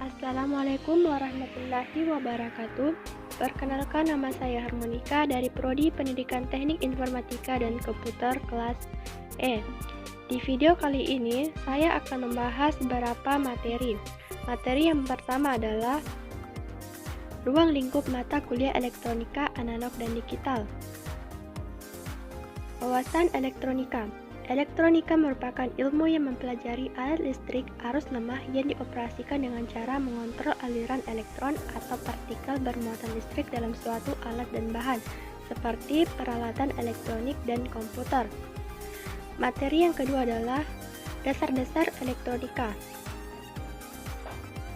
Assalamualaikum warahmatullahi wabarakatuh. Perkenalkan, nama saya Harmonika dari Prodi Pendidikan Teknik Informatika dan Komputer kelas E. Di video kali ini, saya akan membahas beberapa materi. Materi yang pertama adalah ruang lingkup mata kuliah elektronika, analog, dan digital. Wawasan elektronika. Elektronika merupakan ilmu yang mempelajari alat listrik arus lemah yang dioperasikan dengan cara mengontrol aliran elektron atau partikel bermuatan listrik dalam suatu alat dan bahan, seperti peralatan elektronik dan komputer. Materi yang kedua adalah dasar-dasar elektronika.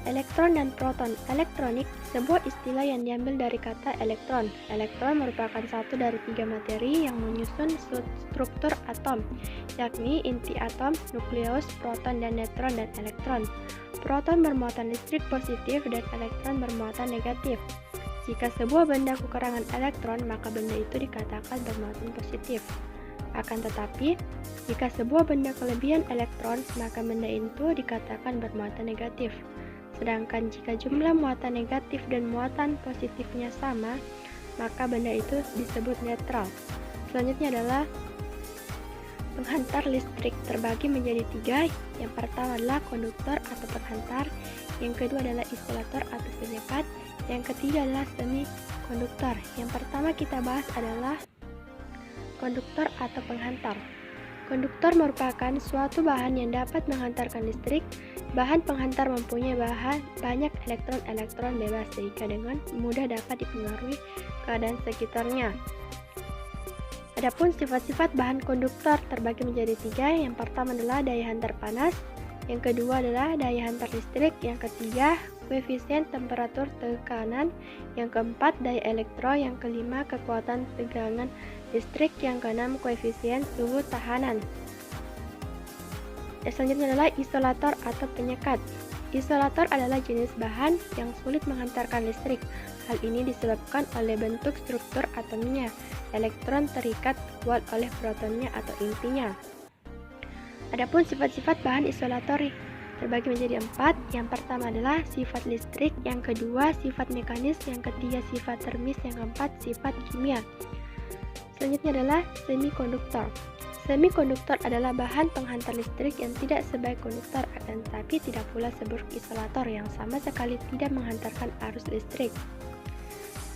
Elektron dan proton. Elektronik, sebuah istilah yang diambil dari kata elektron. Elektron merupakan satu dari tiga materi yang menyusun struktur atom, yakni inti atom, nukleus, proton, dan neutron dan elektron. Proton bermuatan listrik positif dan elektron bermuatan negatif. Jika sebuah benda kekurangan elektron, maka benda itu dikatakan bermuatan positif. Akan tetapi, jika sebuah benda kelebihan elektron, maka benda itu dikatakan bermuatan negatif. Sedangkan jika jumlah muatan negatif dan muatan positifnya sama, maka benda itu disebut netral. Selanjutnya adalah penghantar listrik, terbagi menjadi tiga. Yang pertama adalah konduktor atau penghantar, yang kedua adalah isolator atau penyekat, yang ketiga adalah semikonduktor. Yang pertama kita bahas adalah konduktor atau penghantar. Konduktor merupakan suatu bahan yang dapat menghantarkan listrik. Bahan penghantar mempunyai banyak elektron-elektron bebas sehingga dengan mudah dapat dipengaruhi keadaan sekitarnya. Adapun sifat-sifat bahan konduktor terbagi menjadi tiga. Yang pertama adalah daya hantar panas, yang kedua adalah daya hantar listrik, yang ketiga koefisien temperatur tekanan, yang keempat daya elektro, yang kelima kekuatan tegangan listrik, yang keenam koefisien suhu tahanan. Selanjutnya adalah isolator atau penyekat. Isolator adalah jenis bahan yang sulit menghantarkan listrik. Hal ini disebabkan oleh bentuk struktur atomnya. Elektron terikat kuat oleh protonnya atau intinya. Adapun sifat-sifat bahan isolator terbagi menjadi empat. Yang pertama adalah sifat listrik, yang kedua sifat mekanis, yang ketiga sifat termis, yang keempat sifat kimia. Selanjutnya adalah semikonduktor. Semikonduktor adalah bahan penghantar listrik yang tidak sebaik konduktor, akan tetapi tidak pula seburuk isolator yang sama sekali tidak menghantarkan arus listrik.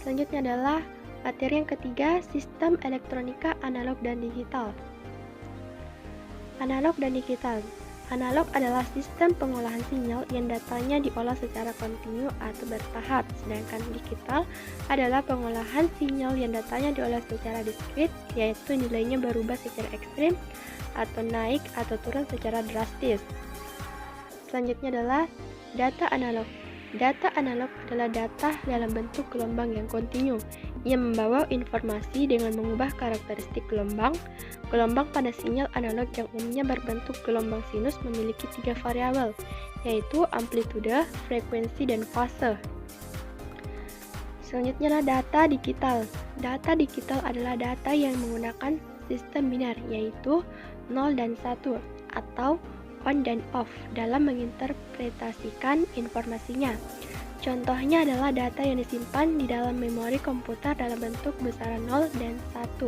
Selanjutnya adalah materi yang ketiga, sistem elektronika analog dan digital. Analog dan digital. Analog adalah sistem pengolahan sinyal yang datanya diolah secara kontinu atau bertahap, sedangkan digital adalah pengolahan sinyal yang datanya diolah secara diskrit, yaitu nilainya berubah secara ekstrim atau naik atau turun secara drastis. Selanjutnya adalah data analog. Data analog adalah data dalam bentuk gelombang yang kontinu, yang membawa informasi dengan mengubah karakteristik gelombang. Gelombang pada sinyal analog yang umumnya berbentuk gelombang sinus memiliki tiga variabel, yaitu amplitude, frekuensi, dan fase. Selanjutnya adalah data digital. Data digital adalah data yang menggunakan sistem binar, yaitu 0 dan 1, atau on dan off dalam menginterpretasikan informasinya. Contohnya adalah data yang disimpan di dalam memori komputer dalam bentuk besaran 0 dan 1.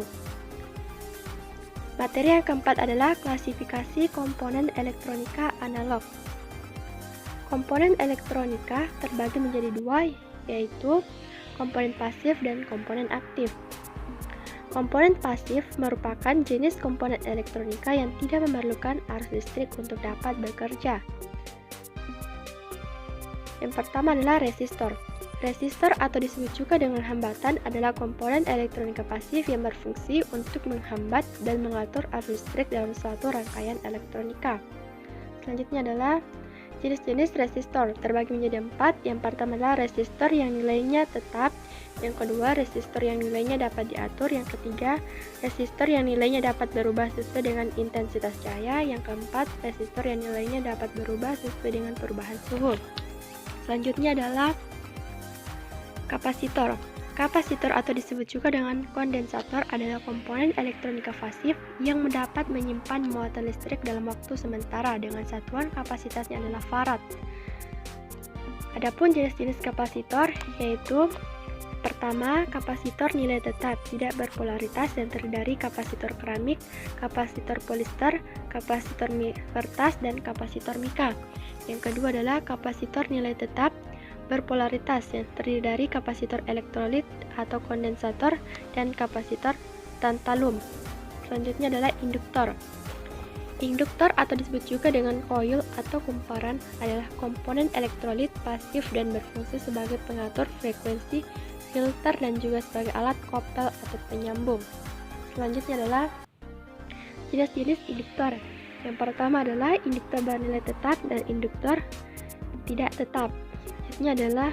Materi yang keempat adalah klasifikasi komponen elektronika analog. Komponen elektronika terbagi menjadi dua, yaitu komponen pasif dan komponen aktif. Komponen pasif merupakan jenis komponen elektronika yang tidak memerlukan arus listrik untuk dapat bekerja. Yang pertama adalah resistor. Resistor atau disebut juga dengan hambatan adalah komponen elektronika pasif yang berfungsi untuk menghambat dan mengatur arus listrik dalam suatu rangkaian elektronika. Selanjutnya adalah jenis-jenis resistor terbagi menjadi empat. Yang pertama adalah resistor yang nilainya tetap, yang kedua resistor yang nilainya dapat diatur, yang ketiga resistor yang nilainya dapat berubah sesuai dengan intensitas cahaya, yang keempat resistor yang nilainya dapat berubah sesuai dengan perubahan suhu. Selanjutnya adalah kapasitor. Kapasitor atau disebut juga dengan kondensator adalah komponen elektronika pasif yang dapat menyimpan muatan listrik dalam waktu sementara dengan satuan kapasitasnya adalah farad. Adapun jenis-jenis kapasitor yaitu pertama, kapasitor nilai tetap tidak berpolaritas yang terdiri dari kapasitor keramik, kapasitor polister, kapasitor kertas, dan kapasitor mika. Yang kedua adalah kapasitor nilai tetap berpolaritas yang terdiri dari kapasitor elektrolit atau kondensator dan kapasitor tantalum. Selanjutnya adalah induktor. Induktor atau disebut juga dengan koil atau kumparan adalah komponen elektrolit pasif dan berfungsi sebagai pengatur frekuensi, filter, dan juga sebagai alat kopel atau penyambung. Selanjutnya adalah jenis-jenis induktor. Yang pertama adalah induktor bernilai tetap dan induktor tidak tetap. Selanjutnya adalah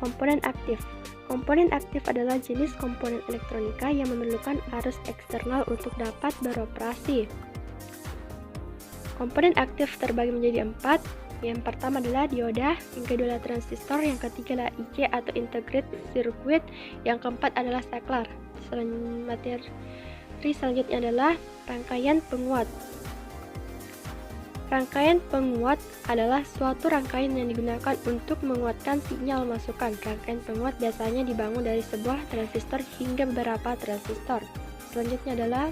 komponen aktif. Komponen aktif adalah jenis komponen elektronika yang memerlukan arus eksternal untuk dapat beroperasi. Komponen aktif terbagi menjadi 4. Yang pertama adalah dioda, yang kedua adalah transistor, yang ketiga adalah IC atau integrated circuit, yang keempat adalah saklar. Materi selanjutnya adalah rangkaian penguat. Rangkaian penguat adalah suatu rangkaian yang digunakan untuk menguatkan sinyal masukan. Rangkaian penguat biasanya dibangun dari sebuah transistor hingga beberapa transistor. Selanjutnya adalah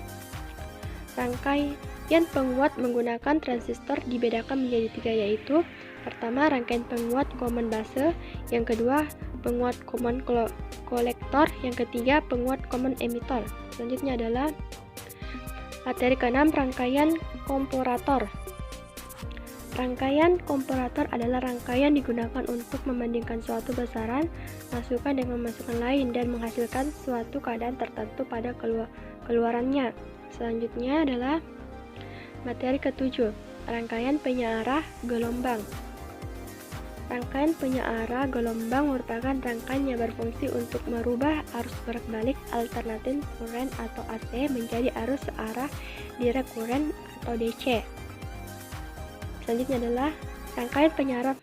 rangkaian penguat menggunakan transistor dibedakan menjadi 3, yaitu pertama rangkaian penguat common base, yang kedua penguat common kolektor, yang ketiga penguat common emitter. Selanjutnya adalah materi ke-6, rangkaian komparator. Rangkaian komparator adalah rangkaian digunakan untuk membandingkan suatu besaran masukan dengan masukan lain dan menghasilkan suatu keadaan tertentu pada keluarannya. Selanjutnya adalah materi ke-7, rangkaian penyearah gelombang. Rangkaian penyearah gelombang merupakan rangkaian yang berfungsi untuk merubah arus bolak-balik alternatif kuren atau AC menjadi arus searah direct current atau DC. Selanjutnya adalah rangkaian penyearah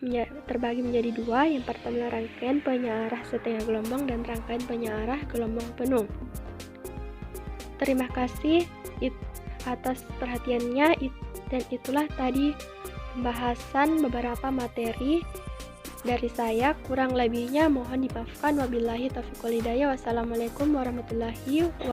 terbagi menjadi 2. Yang pertama adalah rangkaian penyearah setengah gelombang dan rangkaian penyearah gelombang penuh. Terima kasih atas perhatiannya, dan itulah tadi pembahasan beberapa materi dari saya. Kurang lebihnya mohon dimaafkan. Wabillahi taufiq wal hidayah. Wassalamualaikum warahmatullahi wabarakatuh.